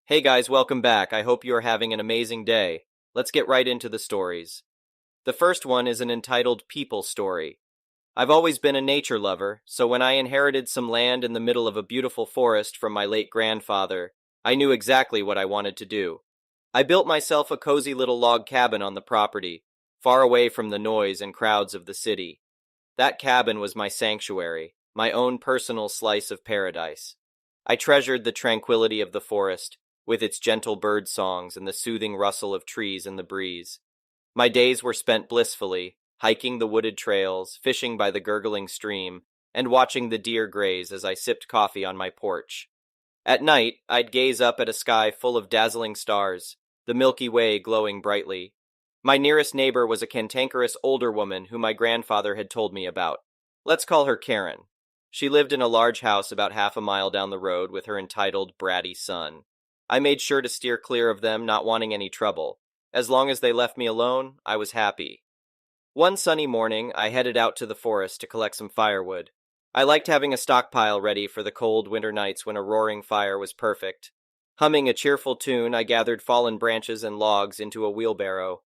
Hey guys, welcome back. I hope you are having an amazing day. Let's get right into the stories. The first one is an entitled People story. I've always been a nature lover, so when I inherited some land in the middle of a beautiful forest from my late grandfather, I knew exactly what I wanted to do. I built myself a cozy little log cabin on the property, far away from the noise and crowds of the city. That cabin was my sanctuary, my own personal slice of paradise. I treasured the tranquility of the forest, with its gentle bird songs and the soothing rustle of trees in the breeze. My days were spent blissfully, hiking the wooded trails, fishing by the gurgling stream, and watching the deer graze as I sipped coffee on my porch. At night, I'd gaze up at a sky full of dazzling stars, the Milky Way glowing brightly. My nearest neighbor was a cantankerous older woman who my grandfather had told me about. Let's call her Karen. She lived in a large house about half a mile down the road with her entitled, bratty son. I made sure to steer clear of them, not wanting any trouble. As long as they left me alone, I was happy. One sunny morning, I headed out to the forest to collect some firewood. I liked having a stockpile ready for the cold winter nights when a roaring fire was perfect. Humming a cheerful tune, I gathered fallen branches and logs into a wheelbarrow.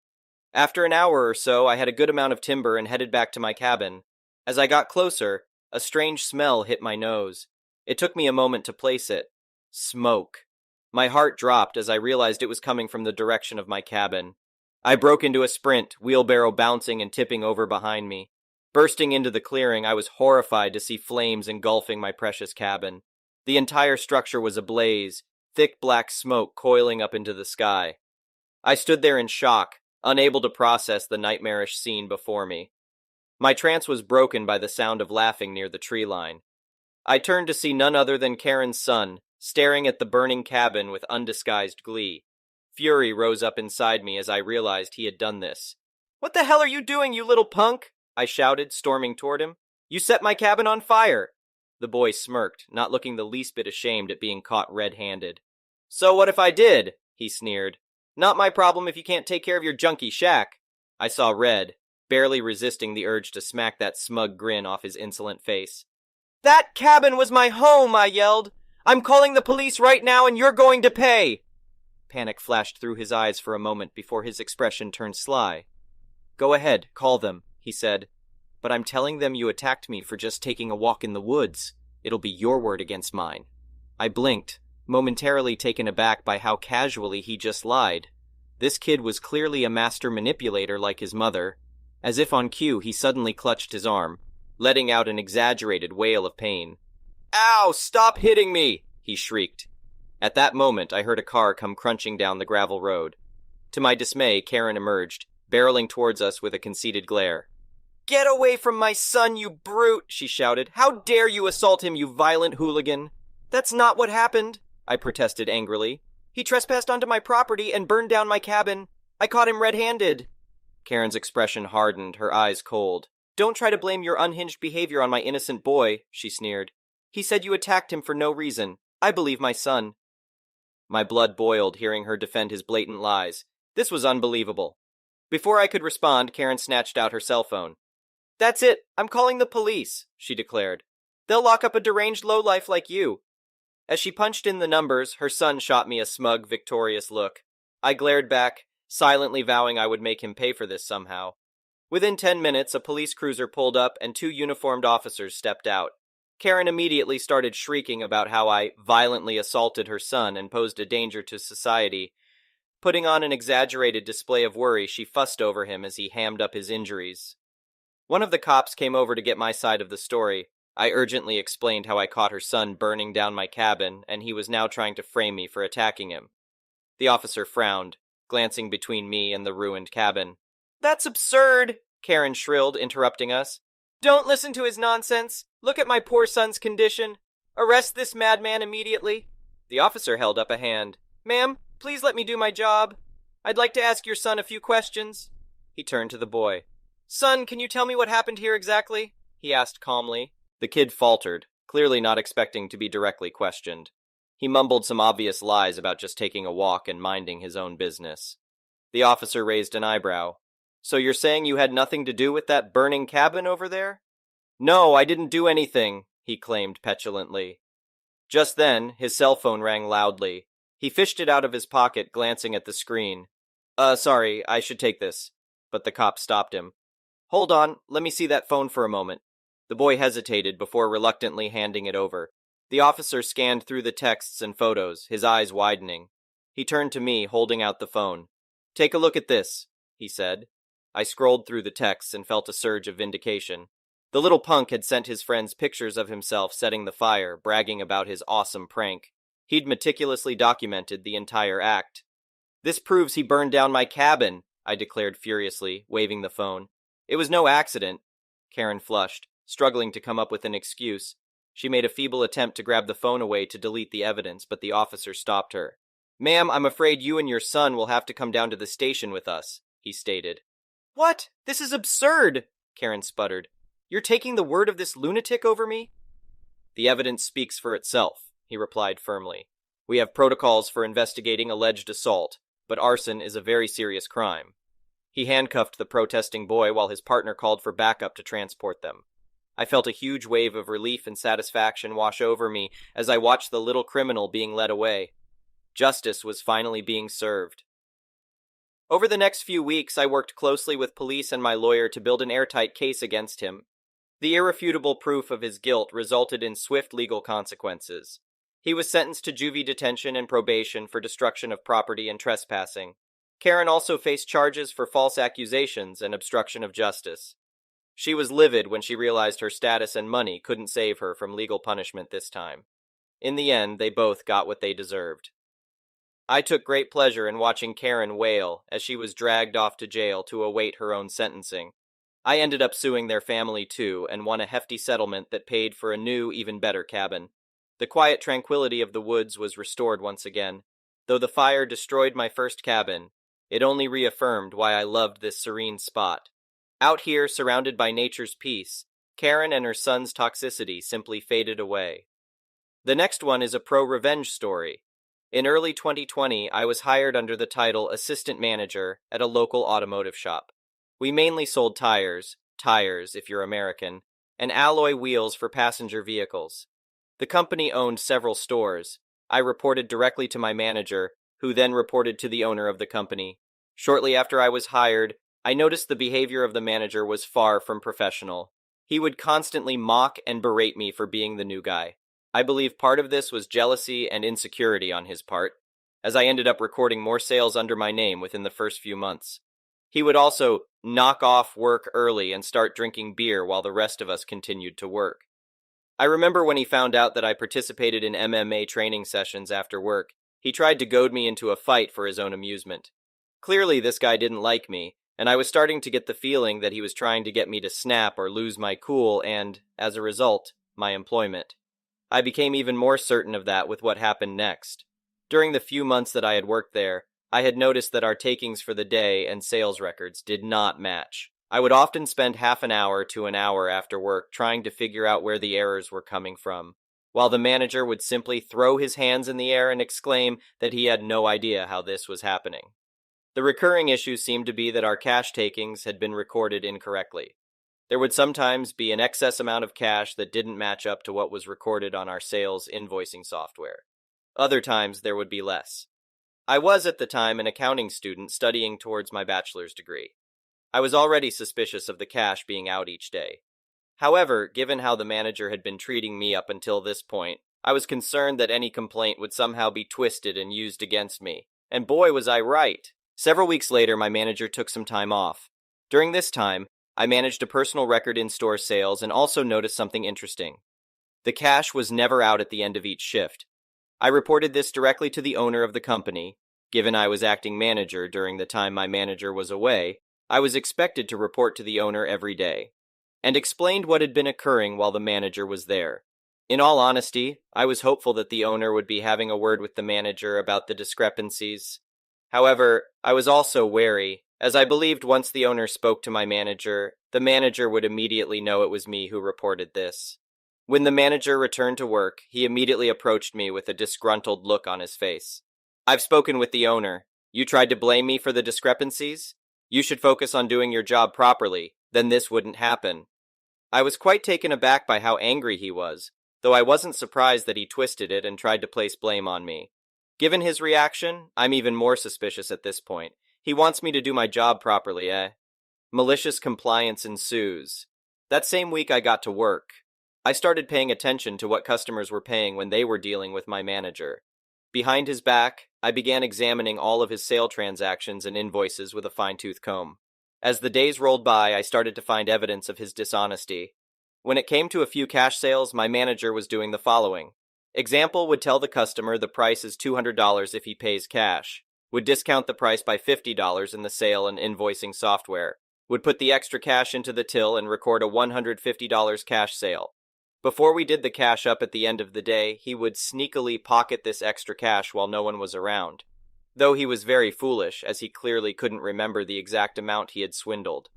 After an hour or so, I had a good amount of timber and headed back to my cabin. As I got closer, a strange smell hit my nose. It took me a moment to place it. Smoke. My heart dropped as I realized it was coming from the direction of my cabin. I broke into a sprint, wheelbarrow bouncing and tipping over behind me. Bursting into the clearing, I was horrified to see flames engulfing my precious cabin. The entire structure was ablaze, thick black smoke coiling up into the sky. I stood there in shock, unable to process the nightmarish scene before me. My trance was broken by the sound of laughing near the tree line. I turned to see none other than Karen's son, staring at the burning cabin with undisguised glee. Fury rose up inside me as I realized he had done this. "What the hell are you doing, you little punk?" I shouted, storming toward him. "You set my cabin on fire!" The boy smirked, not looking the least bit ashamed at being caught red-handed. "So what if I did?" he sneered. "Not my problem if you can't take care of your junky shack." I saw red, barely resisting the urge to smack that smug grin off his insolent face. "That cabin was my home!" I yelled. "I'm calling the police right now and you're going to pay!" Panic flashed through his eyes for a moment before his expression turned sly. "Go ahead, call them," he said. "But I'm telling them you attacked me for just taking a walk in the woods. It'll be your word against mine." I blinked, momentarily taken aback by how casually he just lied. This kid was clearly a master manipulator like his mother. As if on cue, he suddenly clutched his arm, letting out an exaggerated wail of pain. "Ow! Stop hitting me!" he shrieked. At that moment, I heard a car come crunching down the gravel road. To my dismay, Karen emerged, barreling towards us with a conceited glare. "Get away from my son, you brute!" she shouted. "How dare you assault him, you violent hooligan!" "That's not what happened," I protested angrily. "He trespassed onto my property and burned down my cabin. I caught him red-handed." Karen's expression hardened, her eyes cold. "Don't try to blame your unhinged behavior on my innocent boy," she sneered. "He said you attacked him for no reason. I believe my son." My blood boiled hearing her defend his blatant lies. This was unbelievable. Before I could respond, Karen snatched out her cell phone. "That's it. I'm calling the police," she declared. "They'll lock up a deranged lowlife like you." As she punched in the numbers, her son shot me a smug, victorious look. I glared back, silently vowing I would make him pay for this somehow. Within 10 minutes, a police cruiser pulled up and 2 uniformed officers stepped out. Karen immediately started shrieking about how I violently assaulted her son and posed a danger to society. Putting on an exaggerated display of worry, she fussed over him as he hammed up his injuries. One of the cops came over to get my side of the story. I urgently explained how I caught her son burning down my cabin, and he was now trying to frame me for attacking him. The officer frowned, glancing between me and the ruined cabin. "That's absurd!" Karen shrilled, interrupting us. "Don't listen to his nonsense. Look at my poor son's condition. Arrest this madman immediately." The officer held up a hand. "Ma'am, please let me do my job. I'd like to ask your son a few questions." He turned to the boy. "Son, can you tell me what happened here exactly?" he asked calmly. The kid faltered, clearly not expecting to be directly questioned. He mumbled some obvious lies about just taking a walk and minding his own business. The officer raised an eyebrow. "So you're saying you had nothing to do with that burning cabin over there?" "No, I didn't do anything," he claimed petulantly. Just then, his cell phone rang loudly. He fished it out of his pocket, glancing at the screen. Sorry, I should take this. But the cop stopped him. Hold on, let me see that phone for a moment. The boy hesitated before reluctantly handing it over. The officer scanned through the texts and photos, his eyes widening. He turned to me, holding out the phone. Take a look at this, he said. I scrolled through the texts and felt a surge of vindication. The little punk had sent his friends pictures of himself setting the fire, bragging about his awesome prank. He'd meticulously documented the entire act. This proves he burned down my cabin, I declared furiously, waving the phone. It was no accident. Karen flushed, struggling to come up with an excuse. She made a feeble attempt to grab the phone away to delete the evidence, but the officer stopped her. Ma'am, I'm afraid you and your son will have to come down to the station with us, he stated. What? This is absurd, Karen sputtered. You're taking the word of this lunatic over me? The evidence speaks for itself, he replied firmly. We have protocols for investigating alleged assault, but arson is a very serious crime. He handcuffed the protesting boy while his partner called for backup to transport them. I felt a huge wave of relief and satisfaction wash over me as I watched the little criminal being led away. Justice was finally being served. Over the next few weeks, I worked closely with police and my lawyer to build an airtight case against him. The irrefutable proof of his guilt resulted in swift legal consequences. He was sentenced to juvie detention and probation for destruction of property and trespassing. Karen also faced charges for false accusations and obstruction of justice. She was livid when she realized her status and money couldn't save her from legal punishment this time. In the end, they both got what they deserved. I took great pleasure in watching Karen wail as she was dragged off to jail to await her own sentencing. I ended up suing their family too and won a hefty settlement that paid for a new, even better cabin. The quiet tranquility of the woods was restored once again. Though the fire destroyed my first cabin, it only reaffirmed why I loved this serene spot. Out here, surrounded by nature's peace, Karen and her son's toxicity simply faded away. The next one is a pro-revenge story. In early 2020, I was hired under the title Assistant Manager at a local automotive shop. We mainly sold tires if you're American, and alloy wheels for passenger vehicles. The company owned several stores. I reported directly to my manager, who then reported to the owner of the company. Shortly after I was hired, I noticed the behavior of the manager was far from professional. He would constantly mock and berate me for being the new guy. I believe part of this was jealousy and insecurity on his part, as I ended up recording more sales under my name within the first few months. He would also knock off work early and start drinking beer while the rest of us continued to work. I remember when he found out that I participated in MMA training sessions after work, he tried to goad me into a fight for his own amusement. Clearly, this guy didn't like me, and I was starting to get the feeling that he was trying to get me to snap or lose my cool and, as a result, my employment. I became even more certain of that with what happened next. During the few months that I had worked there, I had noticed that our takings for the day and sales records did not match. I would often spend half an hour to an hour after work trying to figure out where the errors were coming from, while the manager would simply throw his hands in the air and exclaim that he had no idea how this was happening. The recurring issue seemed to be that our cash takings had been recorded incorrectly. There would sometimes be an excess amount of cash that didn't match up to what was recorded on our sales invoicing software. Other times there would be less. I was at the time an accounting student studying towards my bachelor's degree. I was already suspicious of the cash being out each day. However, given how the manager had been treating me up until this point, I was concerned that any complaint would somehow be twisted and used against me. And boy, was I right! Several weeks later, my manager took some time off. During this time, I managed a personal record in-store sales and also noticed something interesting. The cash was never out at the end of each shift. I reported this directly to the owner of the company. Given I was acting manager during the time my manager was away, I was expected to report to the owner every day, and explained what had been occurring while the manager was there. In all honesty, I was hopeful that the owner would be having a word with the manager about the discrepancies. However, I was also wary, as I believed once the owner spoke to my manager, the manager would immediately know it was me who reported this. When the manager returned to work, he immediately approached me with a disgruntled look on his face. "I've spoken with the owner. You tried to blame me for the discrepancies? You should focus on doing your job properly, then this wouldn't happen." I was quite taken aback by how angry he was, though I wasn't surprised that he twisted it and tried to place blame on me. Given his reaction, I'm even more suspicious at this point. He wants me to do my job properly, eh? Malicious compliance ensues. That same week I got to work. I started paying attention to what customers were paying when they were dealing with my manager. Behind his back, I began examining all of his sale transactions and invoices with a fine-tooth comb. As the days rolled by, I started to find evidence of his dishonesty. When it came to a few cash sales, my manager was doing the following. Example would tell the customer the price is $200 if he pays cash. Would discount the price by $50 in the sale and invoicing software. Would put the extra cash into the till and record a $150 cash sale. Before we did the cash up at the end of the day, he would sneakily pocket this extra cash while no one was around. Though he was very foolish, as he clearly couldn't remember the exact amount he had swindled.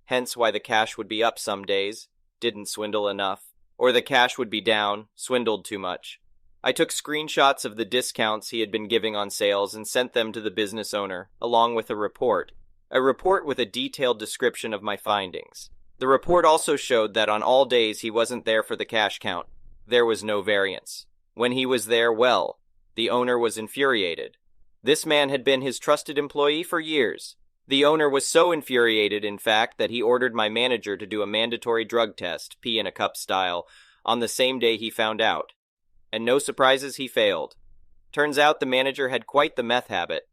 Hence why the cash would be up some days, didn't swindle enough, or the cash would be down, swindled too much. I took screenshots of the discounts he had been giving on sales and sent them to the business owner, along with a report with a detailed description of my findings. The report also showed that on all days he wasn't there for the cash count. There was no variance. When he was there, well, the owner was infuriated. This man had been his trusted employee for years. The owner was so infuriated, in fact, that he ordered my manager to do a mandatory drug test, pee in a cup style, on the same day he found out. And no surprises, he failed. Turns out the manager had quite the meth habit.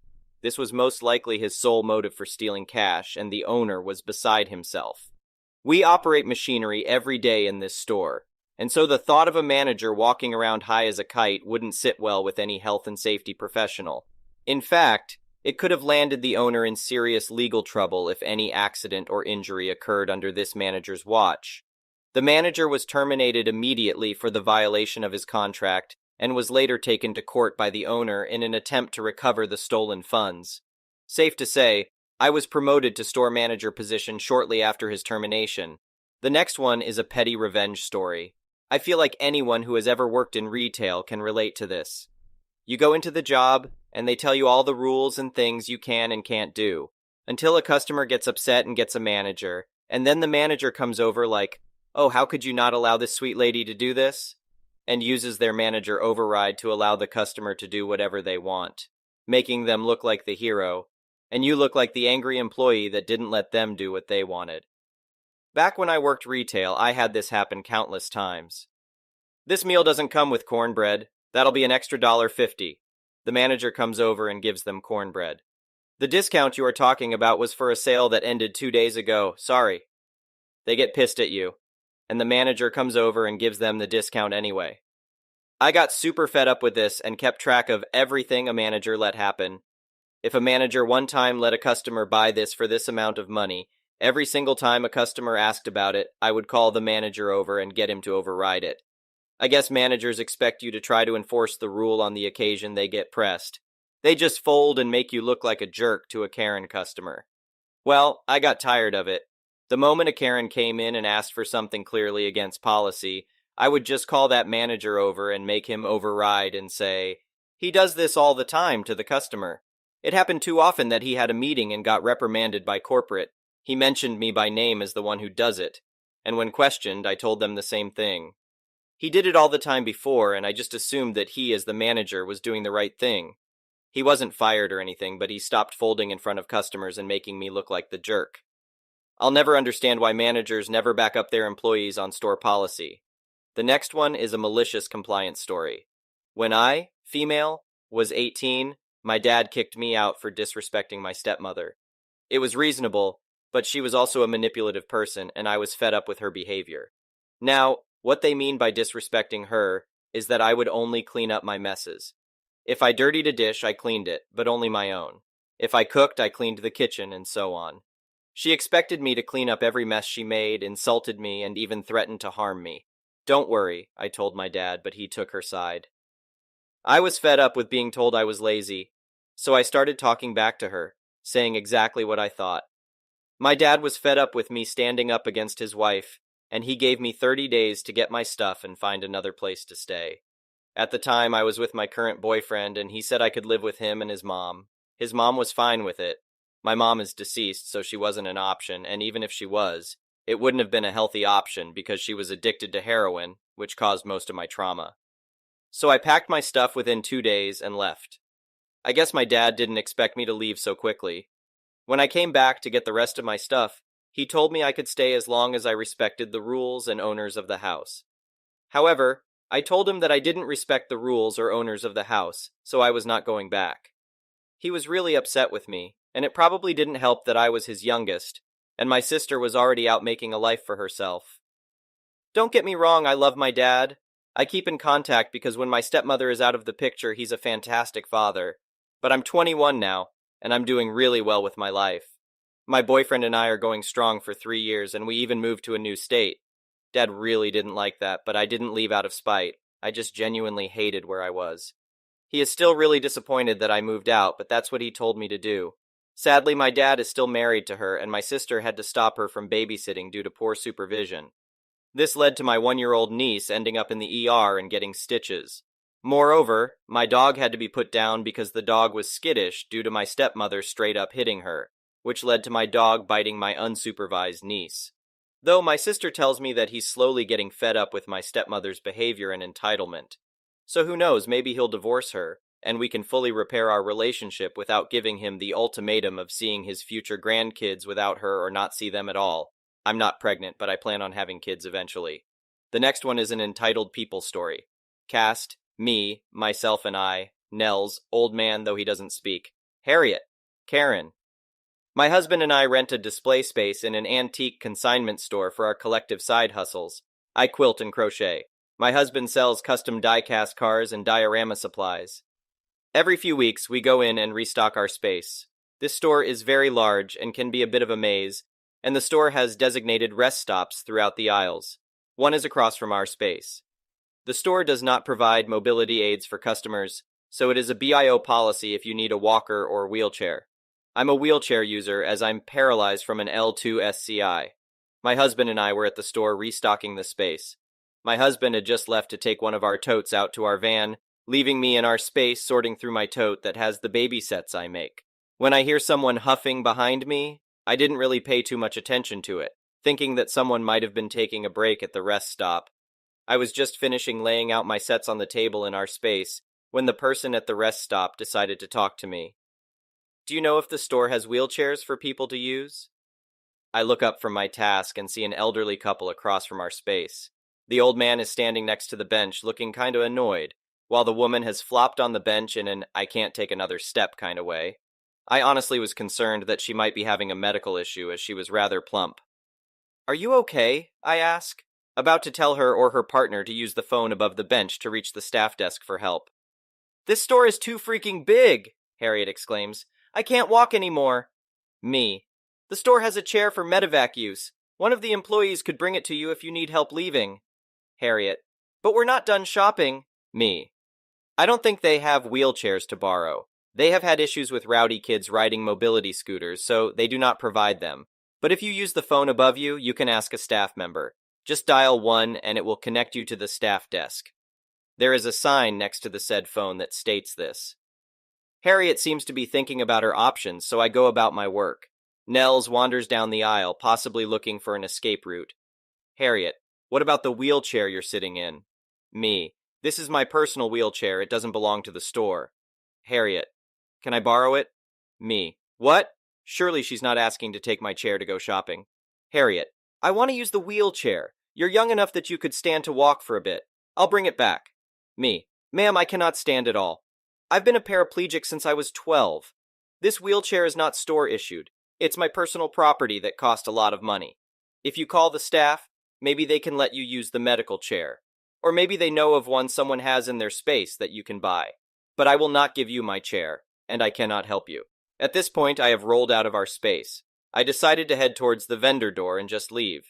This was most likely his sole motive for stealing cash, and the owner was beside himself. We operate machinery every day in this store, and so the thought of a manager walking around high as a kite wouldn't sit well with any health and safety professional. In fact, it could have landed the owner in serious legal trouble if any accident or injury occurred under this manager's watch. The manager was terminated immediately for the violation of his contract and was later taken to court by the owner in an attempt to recover the stolen funds. Safe to say, I was promoted to store manager position shortly after his termination. The next one is a petty revenge story. I feel like anyone who has ever worked in retail can relate to this. You go into the job, and they tell you all the rules and things you can and can't do, until a customer gets upset and gets a manager, and then the manager comes over like, "Oh, how could you not allow this sweet lady to do this?" and uses their manager override to allow the customer to do whatever they want, making them look like the hero, and you look like the angry employee that didn't let them do what they wanted. Back when I worked retail, I had this happen countless times. "This meal doesn't come with cornbread. That'll be an extra $1.50. The manager comes over and gives them cornbread. "The discount you are talking about was for a sale that ended 2 days ago. Sorry." They get pissed at you, and the manager comes over and gives them the discount anyway. I got super fed up with this and kept track of everything a manager let happen. If a manager one time let a customer buy this for this amount of money, every single time a customer asked about it, I would call the manager over and get him to override it. I guess managers expect you to try to enforce the rule on the occasion they get pressed. They just fold and make you look like a jerk to a Karen customer. Well, I got tired of it. The moment a Karen came in and asked for something clearly against policy, I would just call that manager over and make him override and say, "He does this all the time," to the customer. It happened too often that he had a meeting and got reprimanded by corporate. He mentioned me by name as the one who does it, and when questioned, I told them the same thing. He did it all the time before, and I just assumed that he, as the manager, was doing the right thing. He wasn't fired or anything, but he stopped folding in front of customers and making me look like the jerk. I'll never understand why managers never back up their employees on store policy. The next one is a malicious compliance story. When I, female, was 18, my dad kicked me out for disrespecting my stepmother. It was reasonable, but she was also a manipulative person, and I was fed up with her behavior. Now, what they mean by disrespecting her is that I would only clean up my messes. If I dirtied a dish, I cleaned it, but only my own. If I cooked, I cleaned the kitchen, and so on. She expected me to clean up every mess she made, insulted me, and even threatened to harm me. "Don't worry," I told my dad, but he took her side. I was fed up with being told I was lazy, so I started talking back to her, saying exactly what I thought. My dad was fed up with me standing up against his wife, and he gave me 30 days to get my stuff and find another place to stay. At the time, I was with my current boyfriend, and he said I could live with him and his mom. His mom was fine with it. My mom is deceased, so she wasn't an option, and even if she was, it wouldn't have been a healthy option because she was addicted to heroin, which caused most of my trauma. So I packed my stuff within 2 days and left. I guess my dad didn't expect me to leave so quickly. When I came back to get the rest of my stuff, he told me I could stay as long as I respected the rules and owners of the house. However, I told him that I didn't respect the rules or owners of the house, so I was not going back. He was really upset with me, and it probably didn't help that I was his youngest, and my sister was already out making a life for herself. Don't get me wrong, I love my dad. I keep in contact because when my stepmother is out of the picture, he's a fantastic father. But I'm 21 now, and I'm doing really well with my life. My boyfriend and I are going strong for 3 years, and we even moved to a new state. Dad really didn't like that, but I didn't leave out of spite. I just genuinely hated where I was. He is still really disappointed that I moved out, but that's what he told me to do. Sadly, my dad is still married to her, and my sister had to stop her from babysitting due to poor supervision. This led to my 1-year-old niece ending up in the ER and getting stitches. Moreover, my dog had to be put down because the dog was skittish due to my stepmother straight up hitting her, which led to my dog biting my unsupervised niece. Though my sister tells me that he's slowly getting fed up with my stepmother's behavior and entitlement. So who knows, maybe he'll divorce her, and we can fully repair our relationship without giving him the ultimatum of seeing his future grandkids without her or not see them at all. I'm not pregnant, but I plan on having kids eventually. The next one is an entitled people story. Cast, me, myself and I, Nels, old man though he doesn't speak, Harriet, Karen. My husband and I rent a display space in an antique consignment store for our collective side hustles. I quilt and crochet. My husband sells custom die-cast cars and diorama supplies. Every few weeks, we go in and restock our space. This store is very large and can be a bit of a maze, and the store has designated rest stops throughout the aisles. One is across from our space. The store does not provide mobility aids for customers, so it is a BIO policy if you need a walker or wheelchair. I'm a wheelchair user as I'm paralyzed from an L2 SCI. My husband and I were at the store restocking the space. My husband had just left to take one of our totes out to our van, leaving me in our space sorting through my tote that has the baby sets I make. When I hear someone huffing behind me, I didn't really pay too much attention to it, thinking that someone might have been taking a break at the rest stop. I was just finishing laying out my sets on the table in our space when the person at the rest stop decided to talk to me. Do you know if the store has wheelchairs for people to use? I look up from my task and see an elderly couple across from our space. The old man is standing next to the bench looking kind of annoyed, while the woman has flopped on the bench in an I can't take another step kind of way. I honestly was concerned that she might be having a medical issue as she was rather plump. Are you okay? I ask, about to tell her or her partner to use the phone above the bench to reach the staff desk for help. This store is too freaking big, Harriet exclaims. I can't walk anymore. Me. The store has a chair for medevac use. One of the employees could bring it to you if you need help leaving. Harriet. But we're not done shopping. Me. I don't think they have wheelchairs to borrow. They have had issues with rowdy kids riding mobility scooters, so they do not provide them. But if you use the phone above you, you can ask a staff member. Just dial 1 and it will connect you to the staff desk. There is a sign next to the said phone that states this. Harriet seems to be thinking about her options, so I go about my work. Nels wanders down the aisle, possibly looking for an escape route. Harriet, what about the wheelchair you're sitting in? Me. This is my personal wheelchair, it doesn't belong to the store. Harriet. Can I borrow it? Me. What? Surely she's not asking to take my chair to go shopping. Harriet. I want to use the wheelchair. You're young enough that you could stand to walk for a bit. I'll bring it back. Me. Ma'am, I cannot stand at all. I've been a paraplegic since I was 12. This wheelchair is not store issued. It's my personal property that cost a lot of money. If you call the staff, maybe they can let you use the medical chair. Or maybe they know of one someone has in their space that you can buy. But I will not give you my chair, and I cannot help you. At this point, I have rolled out of our space. I decided to head towards the vendor door and just leave.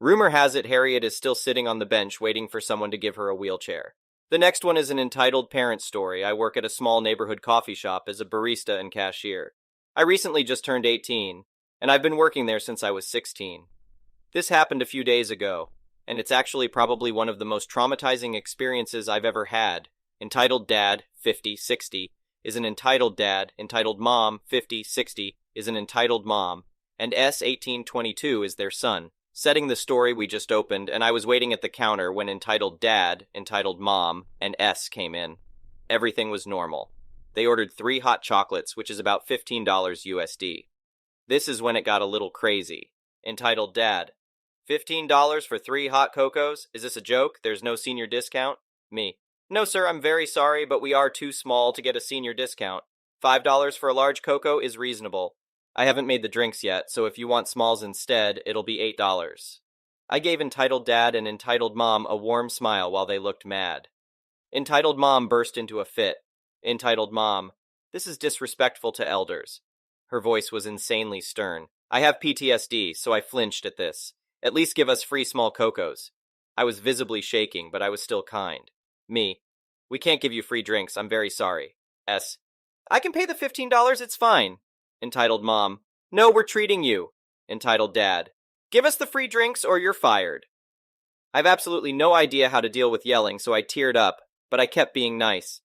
Rumor has it Harriet is still sitting on the bench waiting for someone to give her a wheelchair. The next one is an entitled parent story. I work at a small neighborhood coffee shop as a barista and cashier. I recently just turned 18, and I've been working there since I was 16. This happened a few days ago, and it's actually probably one of the most traumatizing experiences I've ever had. Entitled dad, 50, 60, is an entitled dad. Entitled mom, 50, 60, is an entitled mom. And S, 18, 22 is their son. Setting the story, we just opened, and I was waiting at the counter when entitled dad, entitled mom, and S came in. Everything was normal. They ordered 3 hot chocolates, which is about $15 USD. This is when it got a little crazy. Entitled Dad. $15 for 3 hot cocos? Is this a joke? There's no senior discount? Me. No, sir, I'm very sorry, but we are too small to get a senior discount. $5 for a large cocoa is reasonable. I haven't made the drinks yet, so if you want smalls instead, it'll be $8. I gave Entitled Dad and Entitled Mom a warm smile while they looked mad. Entitled Mom burst into a fit. Entitled Mom, this is disrespectful to elders. Her voice was insanely stern. I have PTSD, so I flinched at this. At least give us free small cocos. I was visibly shaking, but I was still kind. Me, we can't give you free drinks, I'm very sorry. S, I can pay the $15, it's fine. Entitled Mom, no, we're treating you. Entitled Dad, give us the free drinks or you're fired. I have absolutely no idea how to deal with yelling, so I teared up, but I kept being nice.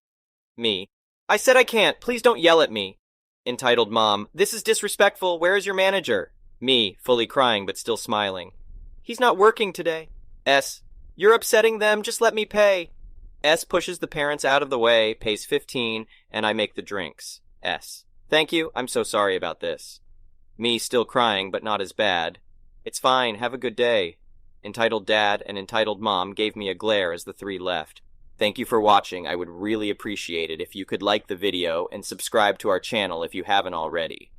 Me, I said I can't, please don't yell at me. Entitled Mom, this is disrespectful, where is your manager? Me, fully crying but still smiling. He's not working today. S, you're upsetting them, just let me pay. S pushes the parents out of the way, pays $15, and I make the drinks. S, thank you, I'm so sorry about this. Me, still crying, but not as bad. It's fine, have a good day. Entitled Dad and Entitled Mom gave me a glare as the 3 left. Thank you for watching. I would really appreciate it if you could like the video and subscribe to our channel if you haven't already.